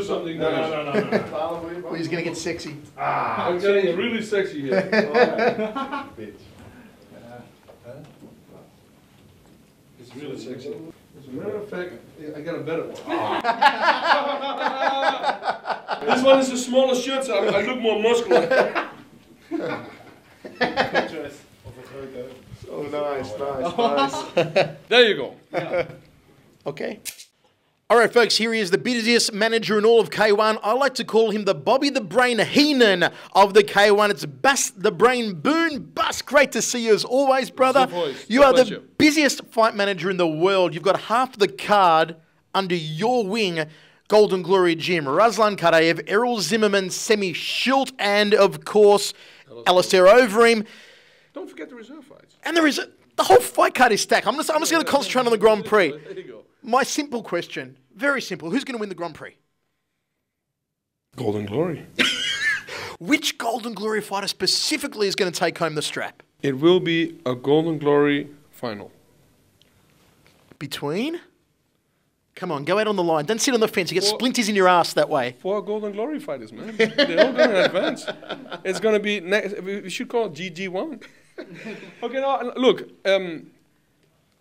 Something No. Well, he's going to get sexy. I'm getting really sexy here. Bitch. It's really sexy. As a matter of fact, I got a better one. This one is a smaller shirt, so I look more muscular. Oh, nice. There you go. Okay. All right, folks, here he is, the busiest manager in all of K1. I like to call him the Bobby the Brain Heenan of the K1. It's Bas the Brain Boon. Bas, great to see you as always, brother. You are the busiest fight manager in the world. You've got half the card under your wing. Golden Glory Gym, Ruslan Karayev, Errol Zimmerman, Semi Schilt, and of course, Alistair Overeem. Don't forget the reserve fights. And the whole fight card is stacked. I'm just going to concentrate on the Grand Prix. There you go. My simple question, very simple. Who's going to win the Grand Prix? Golden Glory. Which Golden Glory fighter specifically is going to take home the strap? It will be a Golden Glory final. Between? Come on, go out on the line. Don't sit on the fence. You get splinters in your ass that way. 4 Golden Glory fighters, man. They're all going to advance. It's going to be, we should call it GG1. Okay, now, look.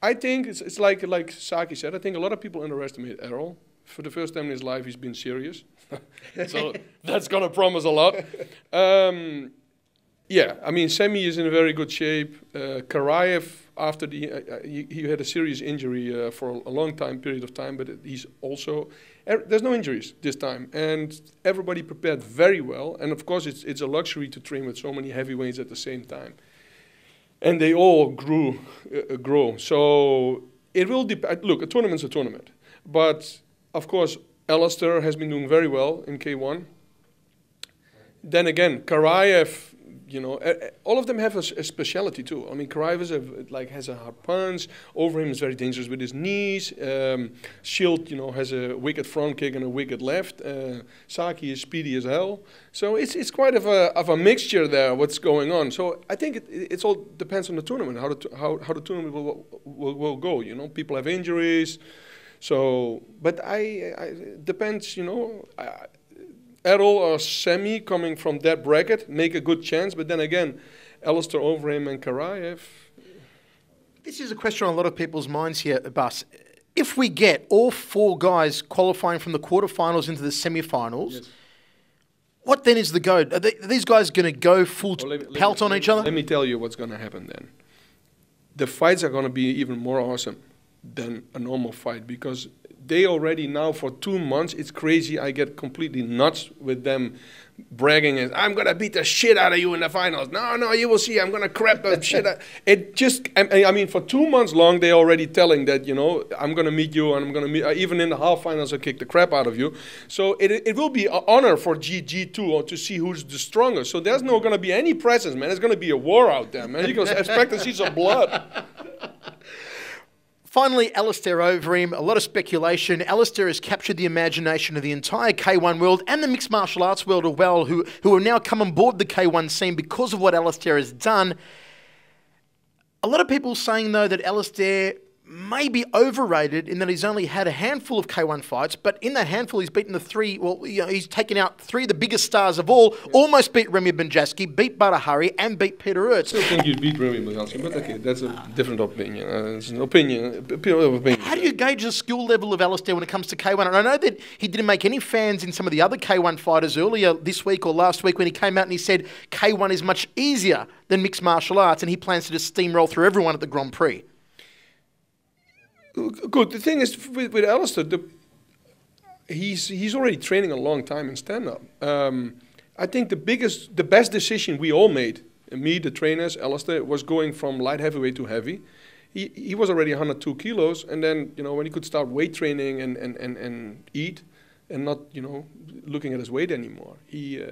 I think it's like Saki said, I think a lot of people underestimate Errol. For the first time in his life, he's been serious. So that's going to promise a lot. Yeah, I mean, Semi is in a very good shape. Karayev, after he had a serious injury for a long period of time, but he's also, there's no injuries this time. And everybody prepared very well. And of course, it's a luxury to train with so many heavyweights at the same time. And they all grow. So it will depend. Look, a tournament's a tournament. But, of course, Alistair has been doing very well in K1. Then again, Karayev, you know, all of them have a speciality too. I mean, Karayev has a hard punch. Overeem is very dangerous with his knees. Schilt, you know, has a wicked front kick and a wicked left. Saki is speedy as hell. So it's quite of a mixture there. What's going on? So I think it all depends on the tournament, how the tournament will go. You know, people have injuries. So, but it depends. You know. Errol or Semi coming from that bracket make a good chance, but then again, Alistair Overeem and Karayev. This is a question on a lot of people's minds here, Bas. If we get all 4 guys qualifying from the quarterfinals into the semi-finals, yes, what then is the go? Are these guys going to go full pelt on each other? Let me tell you what's going to happen then. The fights are going to be even more awesome than a normal fight because they already now for 2 months, it's crazy. I get completely nuts with them bragging as I'm gonna beat the shit out of you in the finals. No, you will see. I'm gonna crap the shit out. It just, I mean, for 2 months long, they're already telling that, you know, I'm gonna meet you and I'm gonna meet, even in the half finals, I'll kick the crap out of you. So it will be an honor for GG2 to see who's the strongest. So there's no gonna be any presence, man. It's gonna be a war out there, man. You can expect to see some blood. Finally, Alistair Overeem, a lot of speculation. Alistair has captured the imagination of the entire K1 world and the mixed martial arts world as well, who have now come on board the K1 scene because of what Alistair has done. A lot of people saying, though, that Alistair may be overrated in that he's only had a handful of K1 fights, but in that handful he's beaten the 3, well, you know, he's taken out 3 of the biggest stars of all, almost beat Remy Benjaski, beat Badahari, and beat Peter Ertz. I still think you'd beat Remy Benjaski, but okay, that's a different opinion. It's an opinion. How do you gauge the skill level of Alistair when it comes to K1? And I know that he didn't make any fans in some of the other K1 fighters earlier this week or last week when he came out and he said K1 is much easier than mixed martial arts and he plans to just steamroll through everyone at the Grand Prix. Good. The thing is, with Alistair, he's already training a long time in stand-up. I think the best decision we all made, me, the trainers, Alistair, was going from light heavyweight to heavy. He was already 102 kilos, and then, you know, when he could start weight training and eat, and not, you know, looking at his weight anymore, he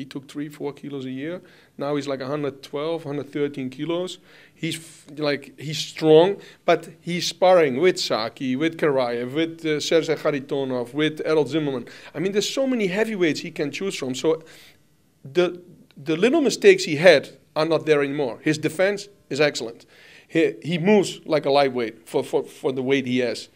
took 3-4 kilos a year. Now he's like 112, 113 kilos. He's strong, but he's sparring with Saki, with Karayev, with Sergey Kharitonov, with Errol Zimmerman. I mean, there's so many heavyweights he can choose from. So the little mistakes he had are not there anymore. His defense is excellent. He moves like a lightweight for the weight he has.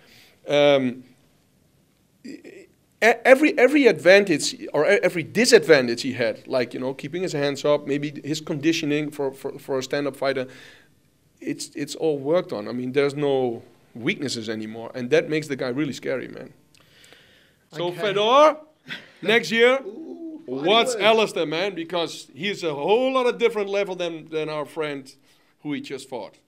every advantage or every disadvantage he had, like, you know, keeping his hands up, maybe his conditioning for a stand-up fighter, it's all worked on. I mean, there's no weaknesses anymore, and that makes the guy really scary, man. So Fedor, next year, what's Alistair, man? Because he's a whole lot of different level than our friend who he just fought.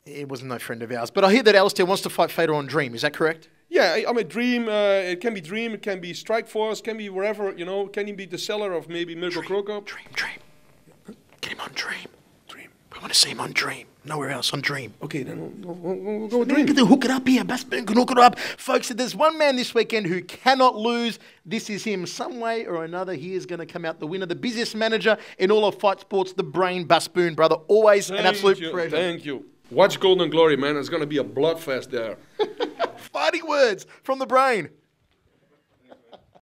It was no friend of ours. But I hear that Alistair wants to fight Fedor on Dream. Is that correct? Yeah, I mean, Dream, it can be Dream, it can be Strikeforce, can be wherever, you know, can he be the seller of maybe Mirko Krokop? Dream. Get him on Dream. We want to see him on Dream. Nowhere else, on Dream. Okay, then we'll go with Dream. Can hook it up here. Bas Boon can hook it up. Folks, there's one man this weekend who cannot lose. This is him. Some way or another, he is going to come out the winner. The busiest manager in all of fight sports, the brain, Bas Boon, brother. Always an absolute pleasure. Thank you. Watch Golden Glory, man. It's going to be a bloodfest there. Fighting words from the brain.